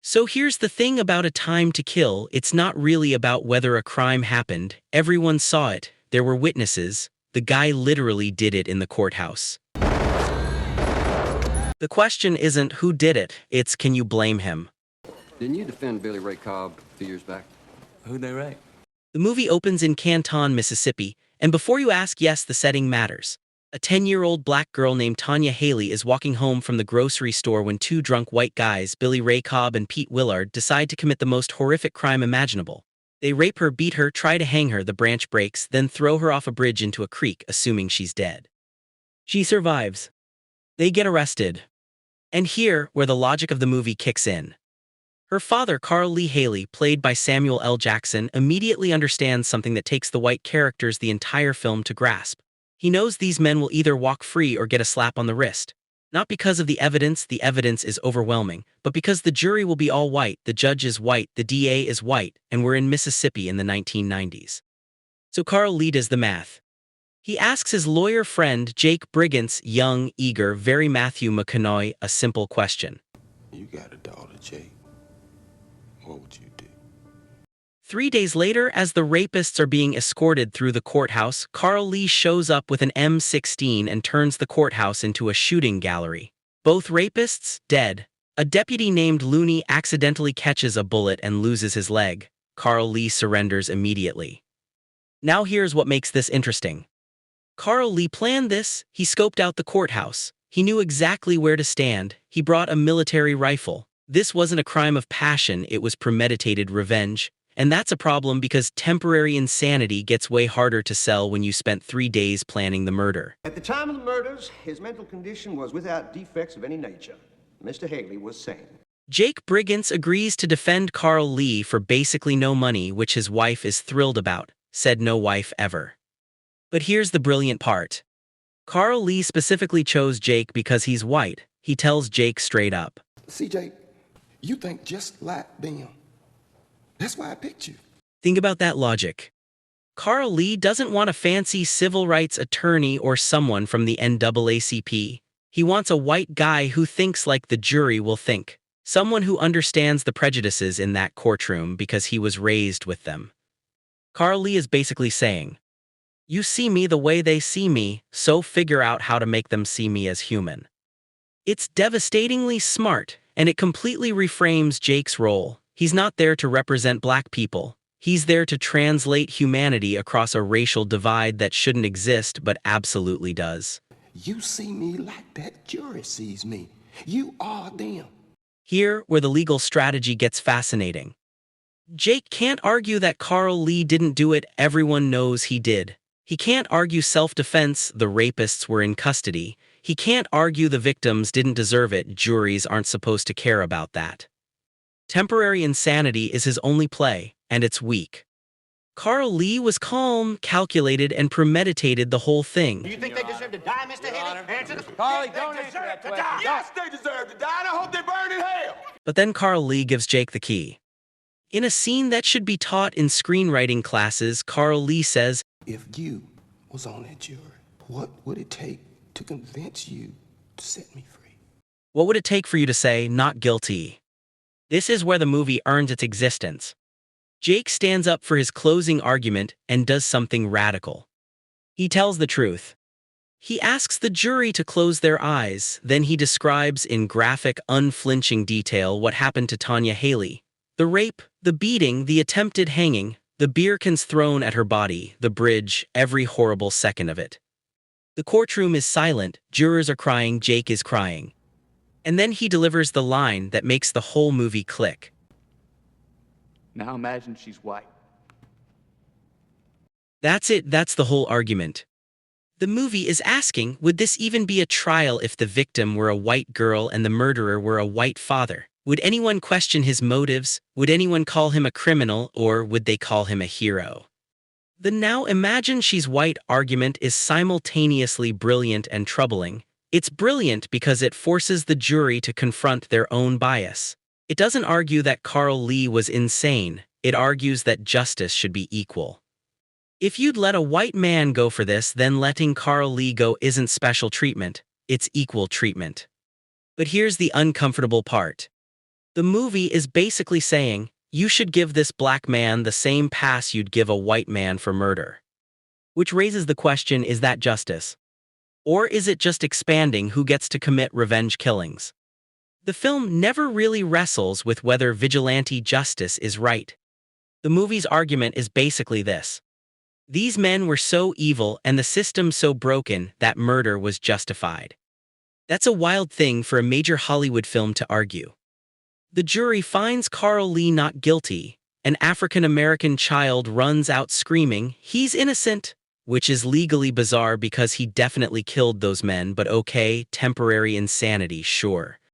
So here's the thing about A Time to Kill, it's not really about whether a crime happened. Everyone saw it, there were witnesses, the guy literally did it in the courthouse. The question isn't who did it, it's can you blame him? Didn't you defend Billy Ray Cobb a few years back? Who'd they rape? The movie opens in Canton, Mississippi, and before you ask, yes, the setting matters. A 10-year-old black girl named Tanya Haley is walking home from the grocery store when two drunk white guys, Billy Ray Cobb and Pete Willard, decide to commit the most horrific crime imaginable. They rape her, beat her, try to hang her, the branch breaks, then throw her off a bridge into a creek, assuming she's dead. She survives. They get arrested. And here, where the logic of the movie kicks in. Her father, Carl Lee Haley, played by Samuel L. Jackson, immediately understands something that takes the white characters the entire film to grasp. He knows these men will either walk free or get a slap on the wrist. Not because of the evidence is overwhelming, but because the jury will be all white, the judge is white, the DA is white, and we're in Mississippi in the 1990s. So Carl Lee does the math. He asks his lawyer friend, Jake Brigance, young, eager, very Matthew McConaughey, a simple question. You got a daughter, Jake. What would you do? 3 days later, as the rapists are being escorted through the courthouse, Carl Lee shows up with an M16 and turns the courthouse into a shooting gallery. Both rapists, dead. A deputy named Looney accidentally catches a bullet and loses his leg. Carl Lee surrenders immediately. Now here's what makes this interesting. Carl Lee planned this, he scoped out the courthouse. He knew exactly where to stand, he brought a military rifle. This wasn't a crime of passion, it was premeditated revenge. And that's a problem because temporary insanity gets way harder to sell when you spent 3 days planning the murder. At the time of the murders, his mental condition was without defects of any nature. Mr. Haley was sane. Jake Brigance agrees to defend Carl Lee for basically no money, which his wife is thrilled about, said no wife ever. But here's the brilliant part. Carl Lee specifically chose Jake because he's white. He tells Jake straight up. See, Jake, you think just like them. That's why I picked you. Think about that logic. Carl Lee doesn't want a fancy civil rights attorney or someone from the NAACP. He wants a white guy who thinks like the jury will think. Someone who understands the prejudices in that courtroom because he was raised with them. Carl Lee is basically saying, you see me the way they see me, so figure out how to make them see me as human. It's devastatingly smart, and it completely reframes Jake's role. He's not there to represent black people. He's there to translate humanity across a racial divide that shouldn't exist but absolutely does. You see me like that jury sees me. You are them. Here, where the legal strategy gets fascinating. Jake can't argue that Carl Lee didn't do it, everyone knows he did. He can't argue self-defense, the rapists were in custody. He can't argue the victims didn't deserve it, juries aren't supposed to care about that. Temporary insanity is his only play, and it's weak. Carl Lee was calm, calculated, and premeditated the whole thing. Do you think they deserve to die, Mr. Haley? Answer the Carly, don't answer that question. Yes, they deserve to die, and I hope they burn in hell. But then Carl Lee gives Jake the key. In a scene that should be taught in screenwriting classes, Carl Lee says, If you was on that jury, what would it take to convince you to set me free? what would it take for you to say, not guilty? This is where the movie earns its existence. Jake stands up for his closing argument and does something radical. He tells the truth. He asks the jury to close their eyes, then he describes in graphic, unflinching detail what happened to Tanya Haley. The rape, the beating, the attempted hanging, the beer cans thrown at her body, the bridge, every horrible second of it. The courtroom is silent, jurors are crying, Jake is crying. And then he delivers the line that makes the whole movie click. Now imagine she's white. That's it, that's the whole argument. The movie is asking, would this even be a trial if the victim were a white girl and the murderer were a white father? Would anyone question his motives? Would anyone call him a criminal, or would they call him a hero? The now imagine she's white argument is simultaneously brilliant and troubling. It's brilliant because it forces the jury to confront their own bias. It doesn't argue that Carl Lee was insane, it argues that justice should be equal. If you'd let a white man go for this, then letting Carl Lee go isn't special treatment, it's equal treatment. But here's the uncomfortable part. The movie is basically saying, you should give this black man the same pass you'd give a white man for murder. Which raises the question, is that justice? Or is it just expanding who gets to commit revenge killings? The film never really wrestles with whether vigilante justice is right. The movie's argument is basically this. These men were so evil and the system so broken that murder was justified. That's a wild thing for a major Hollywood film to argue. The jury finds Carl Lee not guilty. An African-American child runs out screaming, "He's innocent!" Which is legally bizarre because he definitely killed those men, but okay, temporary insanity, sure.